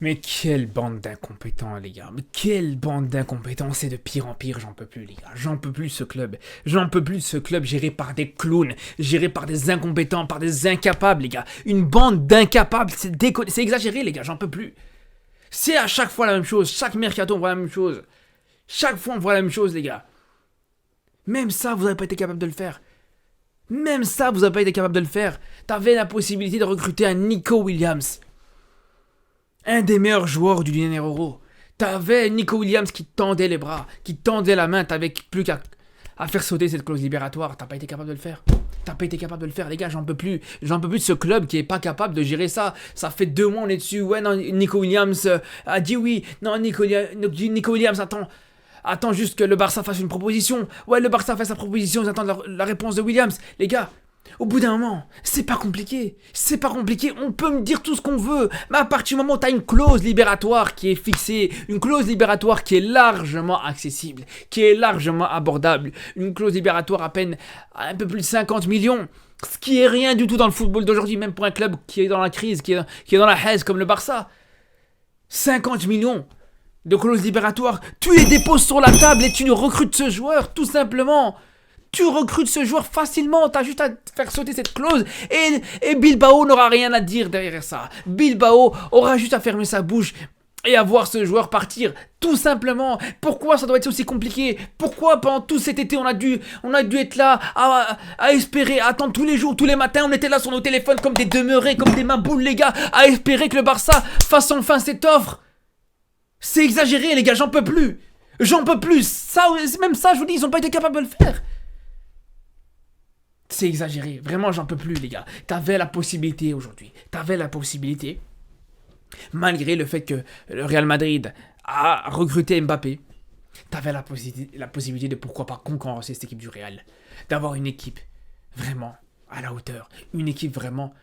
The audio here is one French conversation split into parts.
Mais quelle bande d'incompétents, les gars. Mais quelle bande d'incompétents. C'est de pire en pire. J'en peux plus, les gars. J'en peux plus de ce club. J'en peux plus de ce club géré par des clowns, géré par des incompétents, par des incapables, les gars. Une bande d'incapables. C'est exagéré, les gars. J'en peux plus. C'est à chaque fois la même chose. Chaque mercato, on voit la même chose. Chaque fois, on voit la même chose, les gars. Même ça, vous n'avez pas été capable de le faire. Même ça, vous n'avez pas été capable de le faire. T'avais la possibilité de recruter un Nico Williams. Un des meilleurs joueurs du Dinero. T'avais Nico Williams qui tendait les bras, qui tendait la main, t'avais plus qu'à faire sauter cette clause libératoire. T'as pas été capable de le faire. T'as pas été capable de le faire, les gars, j'en peux plus. J'en peux plus de ce club qui est pas capable de gérer ça. Ça fait 2 mois, on est dessus. Ouais, non, Nico Williams a dit oui. Non, Nico Williams, attends juste que le Barça fasse une proposition. Ouais, le Barça fait sa proposition, ils attendent la réponse de Williams. Les gars, au bout d'un moment, c'est pas compliqué. C'est pas compliqué, on peut me dire tout ce qu'on veut. Mais à partir du moment où t'as une clause libératoire qui est fixée, une clause libératoire qui est largement accessible, qui est largement abordable, une clause libératoire à peine à un peu plus de 50 millions, ce qui est rien du tout dans le football d'aujourd'hui, même pour un club qui est dans la crise, qui est dans la haise comme le Barça. 50 millions de clauses libératoires, tu les déposes sur la table et tu ne recrutes ce joueur, tout simplement. Tu recrutes ce joueur facilement, t'as juste à faire sauter cette clause et Bilbao n'aura rien à dire derrière ça. Bilbao aura juste à fermer sa bouche et à voir ce joueur partir, tout simplement. Pourquoi ça doit être aussi compliqué? Pourquoi pendant tout cet été on a dû être là à espérer, à attendre tous les jours, tous les matins, on était là sur nos téléphones comme des demeurés, comme des maboules, les gars, à espérer que le Barça fasse enfin cette offre. C'est exagéré, les gars, j'en peux plus. J'en peux plus. Ça, même ça, je vous dis, ils ont pas été capables de le faire. C'est exagéré. Vraiment, j'en peux plus, les gars. T'avais la possibilité aujourd'hui. T'avais la possibilité, malgré le fait que le Real Madrid a recruté Mbappé, t'avais la possibilité de pourquoi pas concurrencer cette équipe du Real. D'avoir une équipe vraiment à la hauteur. Une équipe vraiment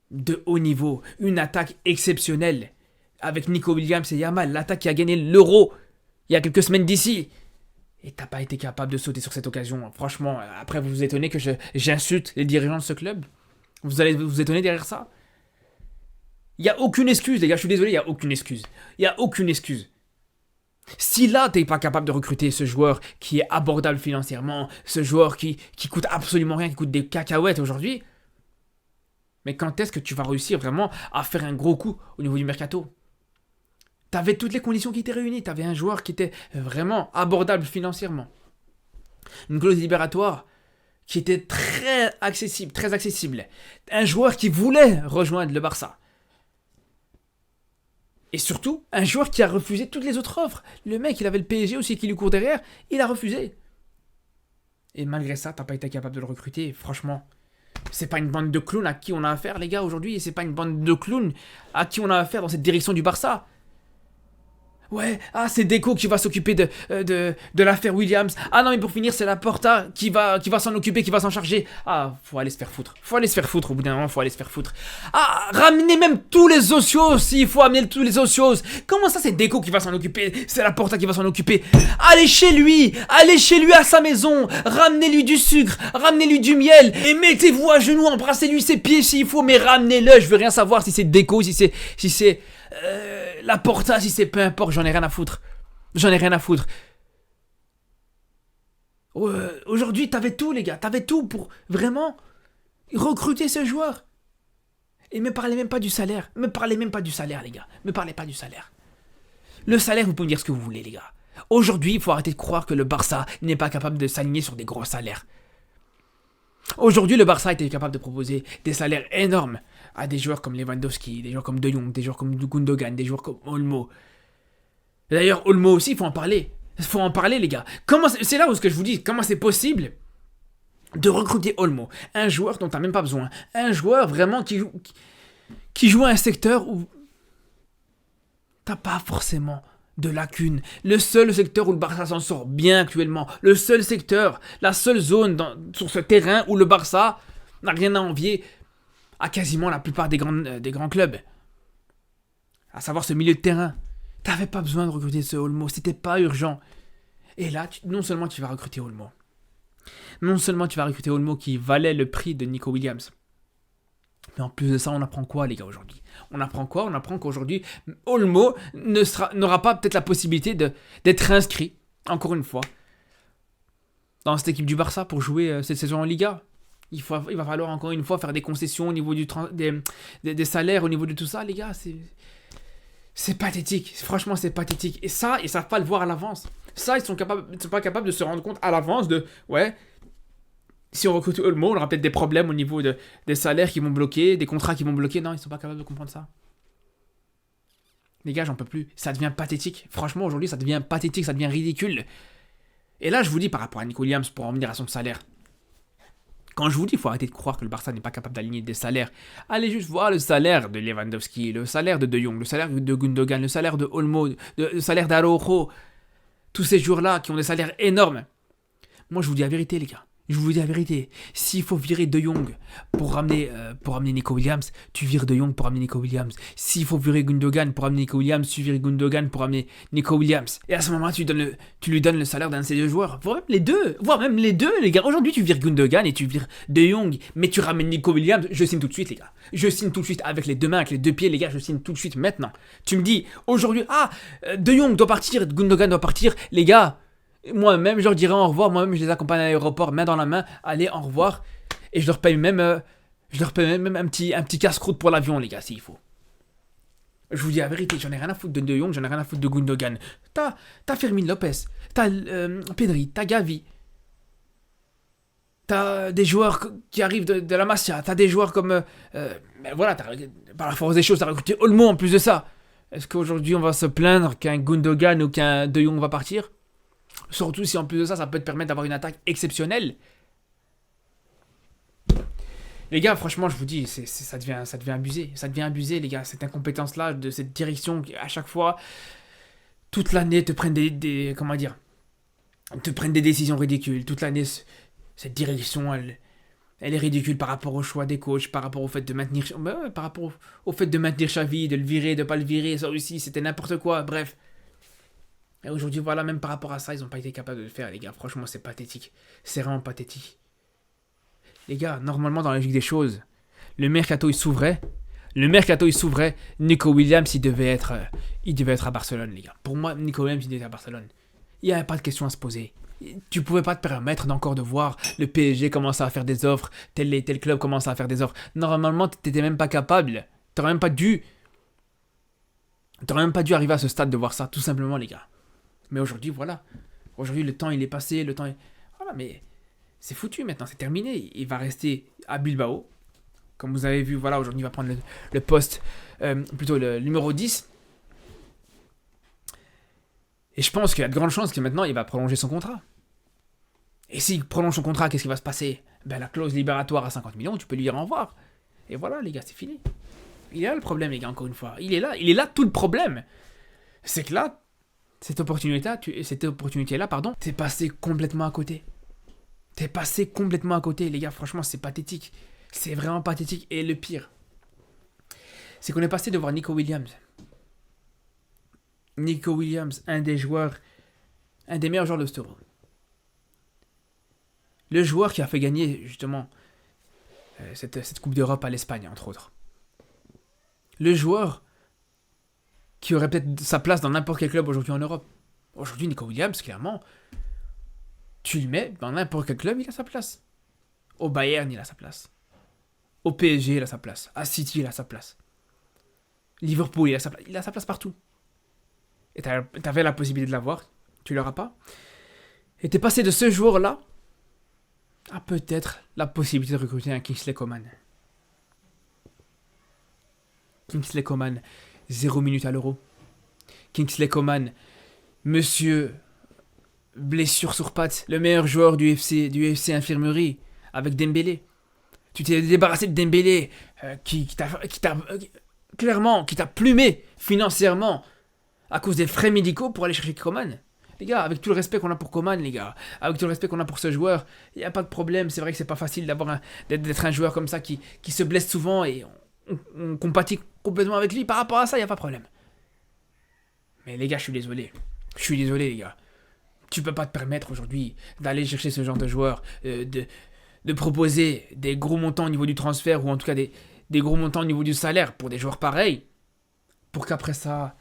de haut niveau. Une attaque exceptionnelle. Avec Nico Williams et Yamal. L'attaque qui a gagné l'Euro il y a quelques semaines d'ici. Et t'as pas été capable de sauter sur cette occasion. Franchement, après vous vous étonnez que j'insulte les dirigeants de ce club. Vous allez vous étonner derrière ça. Il n'y a aucune excuse, les gars, je suis désolé, il n'y a aucune excuse. Il n'y a aucune excuse. Si là, t'es pas capable de recruter ce joueur qui est abordable financièrement, ce joueur qui coûte absolument rien, qui coûte des cacahuètes aujourd'hui, mais quand est-ce que tu vas réussir vraiment à faire un gros coup au niveau du mercato? T'avais toutes les conditions qui étaient réunies. T'avais un joueur qui était vraiment abordable financièrement. Une clause libératoire qui était très accessible, très accessible. Un joueur qui voulait rejoindre le Barça. Et surtout, un joueur qui a refusé toutes les autres offres. Le mec, il avait le PSG aussi qui lui court derrière. Il a refusé. Et malgré ça, t'as pas été capable de le recruter. Franchement, c'est pas une bande de clowns à qui on a affaire, les gars, aujourd'hui. C'est pas une bande de clowns à qui on a affaire dans cette direction du Barça. Ouais, c'est Deco qui va s'occuper de l'affaire Williams. Ah non, mais pour finir, c'est Laporta qui va s'en occuper, qui va s'en charger. Ah, faut aller se faire foutre. Faut aller se faire foutre, au bout d'un moment, faut aller se faire foutre. Ah, ramenez même tous les ocios, s'il faut amener tous les ocios. Comment ça, c'est Deco qui va s'en occuper? C'est Laporta qui va s'en occuper. Allez chez lui à sa maison. Ramenez-lui du sucre, ramenez-lui du miel. Et mettez-vous à genoux, embrassez-lui ses pieds s'il faut, mais ramenez-le. Je veux rien savoir si c'est Deco, si c'est Laporta, si c'est peu importe, j'en ai rien à foutre. J'en ai rien à foutre. Aujourd'hui, t'avais tout, les gars. T'avais tout pour vraiment recruter ce joueur. Et me parlez même pas du salaire. Me parlez même pas du salaire, les gars. Me parlez pas du salaire. Le salaire, vous pouvez me dire ce que vous voulez, les gars. Aujourd'hui, il faut arrêter de croire que le Barça n'est pas capable de s'aligner sur des gros salaires. Aujourd'hui, le Barça était capable de proposer des salaires énormes à des joueurs comme Lewandowski, des joueurs comme De Jong, des joueurs comme Gundogan, des joueurs comme Olmo. D'ailleurs, Olmo aussi, il faut en parler. Il faut en parler, les gars. C'est là où ce que je vous dis, comment c'est possible de recruter Olmo, un joueur dont t'as même pas besoin, un joueur vraiment qui joue à un secteur où t'as pas forcément de lacunes. Le seul secteur où le Barça s'en sort bien actuellement, le seul secteur, la seule zone sur ce terrain où le Barça n'a rien à envier à quasiment la plupart des grands clubs. À savoir ce milieu de terrain. T'avais pas besoin de recruter ce Olmo, c'était pas urgent. Et là, non seulement tu vas recruter Olmo qui valait le prix de Nico Williams, Mais en plus de ça, on apprend quoi, les gars, aujourd'hui? On apprend quoi? On apprend qu'aujourd'hui, Olmo n'aura pas peut-être la possibilité d'être inscrit, encore une fois, dans cette équipe du Barça pour jouer cette saison en Liga. Il va falloir encore une fois faire des concessions au niveau des salaires, au niveau de tout ça, les gars. C'est pathétique. Franchement, c'est pathétique. Et ça, ils savent pas le voir à l'avance. Ça, ils sont pas capables de se rendre compte à l'avance de, ouais, si on recrute Olmo, on aura peut-être des problèmes au niveau des salaires qui vont bloquer, des contrats qui vont bloquer. Non, ils sont pas capables de comprendre ça. Les gars, j'en peux plus. Ça devient pathétique. Franchement, aujourd'hui, ça devient pathétique, ça devient ridicule. Et là, je vous dis par rapport à Nico Williams, pour en venir à son salaire. Quand je vous dis, il faut arrêter de croire que le Barça n'est pas capable d'aligner des salaires. Allez juste voir le salaire de Lewandowski, le salaire de De Jong, le salaire de Gundogan, le salaire de Olmo, le salaire d'Araujo. Tous ces joueurs-là qui ont des salaires énormes. Moi, je vous dis la vérité, les gars. Je vous dis la vérité. S'il faut virer De Jong pour ramener Nico Williams, tu vires De Jong pour ramener Nico Williams. S'il faut virer Gundogan pour ramener Nico Williams, tu vires Gundogan pour ramener Nico Williams. Et à ce moment-là, tu lui donnes le salaire d'un de ces deux joueurs. Voire même les deux, les gars. Aujourd'hui, tu vires Gundogan et tu vires De Jong, mais tu ramènes Nico Williams. Je signe tout de suite, les gars. Je signe tout de suite avec les deux mains, avec les deux pieds, les gars. Je signe tout de suite maintenant. Tu me dis, aujourd'hui, De Jong doit partir, Gundogan doit partir, les gars. Moi-même, je leur dirai au revoir. Moi-même, je les accompagne à l'aéroport, main dans la main. Allez, au revoir. Et je leur paye même, un petit casse-croûte pour l'avion, les gars, s'il faut. Je vous dis la vérité, j'en ai rien à foutre de Jong, j'en ai rien à foutre de Gundogan. T'as Fermin Lopez, t'as Pedri, t'as Gavi. T'as des joueurs qui arrivent de la Masia. T'as des joueurs comme... mais voilà, par la force des choses, t'as recruté Olmo en plus de ça. Est-ce qu'aujourd'hui, on va se plaindre qu'un Gundogan ou qu'un De Jong va partir ? Surtout si en plus de ça, ça peut te permettre d'avoir une attaque exceptionnelle. Les gars, franchement, je vous dis, ça devient abusé. Ça devient abusé, les gars. Cette incompétence-là, de cette direction qui, à chaque fois, toute l'année, te prennent te prennent des décisions ridicules. Toute l'année, cette direction, elle est ridicule par rapport au choix des coachs, par rapport au fait de maintenir... par rapport au fait de maintenir Xavi, de le virer, de pas le virer. Ça aussi, c'était n'importe quoi. Bref. Et aujourd'hui, voilà, même par rapport à ça, ils n'ont pas été capables de le faire, les gars. Franchement, c'est pathétique. C'est vraiment pathétique. Les gars, normalement, dans la logique des choses, le mercato, il s'ouvrait. Nico Williams, il devait être à Barcelone, les gars. Pour moi, Nico Williams, il devait être à Barcelone. Il n'y avait pas de question à se poser. Tu pouvais pas te permettre d'encore de voir le PSG commencer à faire des offres, tel club commence à faire des offres. Normalement, tu n'étais même pas capable. Tu n'aurais même pas dû arriver à ce stade de voir ça, tout simplement, les gars. Mais aujourd'hui, voilà. Aujourd'hui, le temps, il est passé. Voilà, mais c'est foutu maintenant, c'est terminé. Il va rester à Bilbao. Comme vous avez vu, voilà, aujourd'hui, il va prendre le poste, plutôt le numéro 10. Et je pense qu'il y a de grandes chances que maintenant, il va prolonger son contrat. Et s'il prolonge son contrat, qu'est-ce qui va se passer ? La clause libératoire à 50 millions, tu peux lui dire au revoir. Et voilà, les gars, c'est fini. Il est là le problème, les gars, encore une fois. Il est là tout le problème. C'est que là, cette opportunité-là, t'es passé complètement à côté. Les gars, franchement, c'est pathétique. C'est vraiment pathétique. Et le pire, c'est qu'on est passé de voir Nico Williams. Un des meilleurs joueurs de l'Euro. Le joueur qui a fait gagner, justement, cette Coupe d'Europe à l'Espagne, entre autres. Le joueur qui aurait peut-être sa place dans n'importe quel club aujourd'hui en Europe. Aujourd'hui, Nico Williams, clairement, tu le mets dans n'importe quel club, il a sa place. Au Bayern, il a sa place. Au PSG, il a sa place. À City, il a sa place. Liverpool, il a sa place. Il a sa place partout. Et t'avais la possibilité de l'avoir, tu l'auras pas. Et t'es passé de ce joueur-là à peut-être la possibilité de recruter un Kingsley Coman. Kingsley Coman, 0 minutes à l'Euro. Kingsley Coman, monsieur blessure sur patte, le meilleur joueur du FC Infirmerie, avec Dembélé. Tu t'es débarrassé de Dembélé, qui t'a plumé financièrement à cause des frais médicaux pour aller chercher Coman. Les gars, avec tout le respect qu'on a pour Coman, les gars, avec tout le respect qu'on a pour ce joueur, il n'y a pas de problème. C'est vrai que c'est pas facile d'être un joueur comme ça qui se blesse souvent et on compatit complètement avec lui. Par rapport à ça, il n'y a pas de problème. Mais les gars, je suis désolé, les gars. Tu peux pas te permettre aujourd'hui d'aller chercher ce genre de joueur, de proposer des gros montants au niveau du transfert ou en tout cas des gros montants au niveau du salaire pour des joueurs pareils, pour qu'après ça,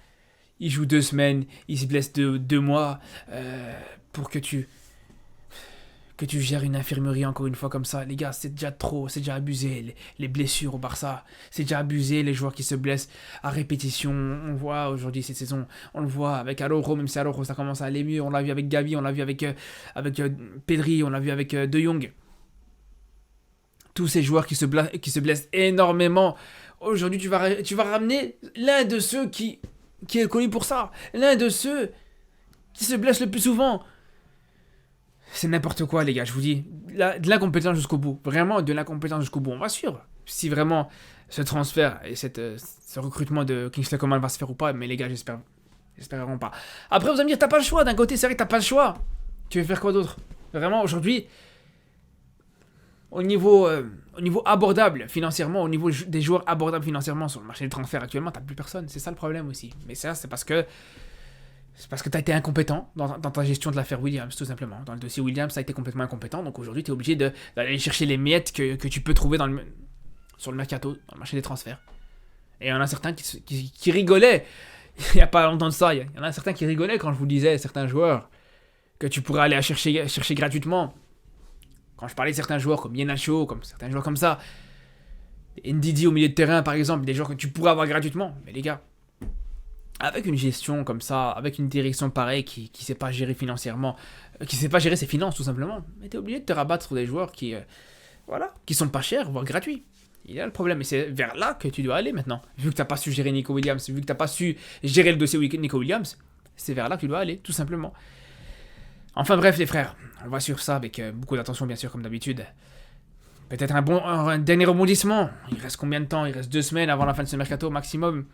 ils jouent 2 semaines, ils se blessent 2 mois, pour que tu gères une infirmerie encore une fois comme ça. Les gars, c'est déjà trop, c'est déjà abusé. Les blessures au Barça, c'est déjà abusé. Les joueurs qui se blessent à répétition. On voit aujourd'hui cette saison, on le voit avec Araujo, même si Araujo ça commence à aller mieux. On l'a vu avec Gavi, on l'a vu avec Pedri, on l'a vu avec De Jong. Tous ces joueurs qui se blessent énormément. Aujourd'hui, tu vas ramener l'un de ceux qui est connu pour ça. L'un de ceux qui se blesse le plus souvent. C'est n'importe quoi, les gars, je vous dis. De l'incompétence jusqu'au bout. Vraiment, de l'incompétence jusqu'au bout. On va suivre si vraiment ce transfert et ce recrutement de Kingsley Coman va se faire ou pas. Mais les gars, j'espère vraiment pas. Après, vous allez me dire, t'as pas le choix. D'un côté, c'est vrai que t'as pas le choix. Tu veux faire quoi d'autre? Vraiment, aujourd'hui, au niveau abordable financièrement, au niveau des joueurs abordables financièrement sur le marché des transferts actuellement, t'as plus personne. C'est ça le problème aussi. Mais ça, c'est parce que tu as été incompétent dans ta gestion de l'affaire Williams, tout simplement. Dans le dossier Williams, tu as été complètement incompétent. Donc aujourd'hui, tu es obligé d'aller chercher les miettes que tu peux trouver sur le mercato, dans le marché des transferts. Et il y en a certains qui rigolaient. Il n'y a pas longtemps de ça. Il y en a certains qui rigolaient quand je vous disais, certains joueurs, que tu pourrais aller chercher gratuitement. Quand je parlais de certains joueurs comme Yenacho, comme certains joueurs comme ça. Ndidi au milieu de terrain, par exemple. Des joueurs que tu pourrais avoir gratuitement. Mais les gars, avec une gestion comme ça, avec une direction pareille qui sait pas gérer financièrement, qui sait pas gérer ses finances tout simplement, mais t'es obligé de te rabattre sur des joueurs qui sont pas chers, voire gratuits. Il y a le problème, et c'est vers là que tu dois aller maintenant. Vu que t'as pas su gérer Nico Williams, vu que t'as pas su gérer le dossier Nico Williams, c'est vers là que tu dois aller, tout simplement. Enfin bref les frères, on va suivre ça avec beaucoup d'attention bien sûr comme d'habitude. Peut-être un dernier rebondissement. Il reste combien de temps? Il reste 2 semaines avant la fin de ce mercato maximum.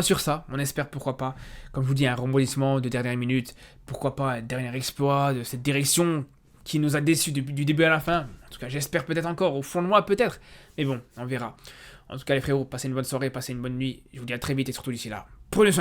Sur ça, on espère pourquoi pas, comme je vous dis, un rebondissement de dernière minute, pourquoi pas un dernier exploit de cette direction qui nous a déçus du début à la fin. En tout cas, j'espère peut-être encore, au fond de moi peut-être, mais bon, on verra. En tout cas les frérots, passez une bonne soirée, passez une bonne nuit, je vous dis à très vite et surtout d'ici là, prenez soin de vous.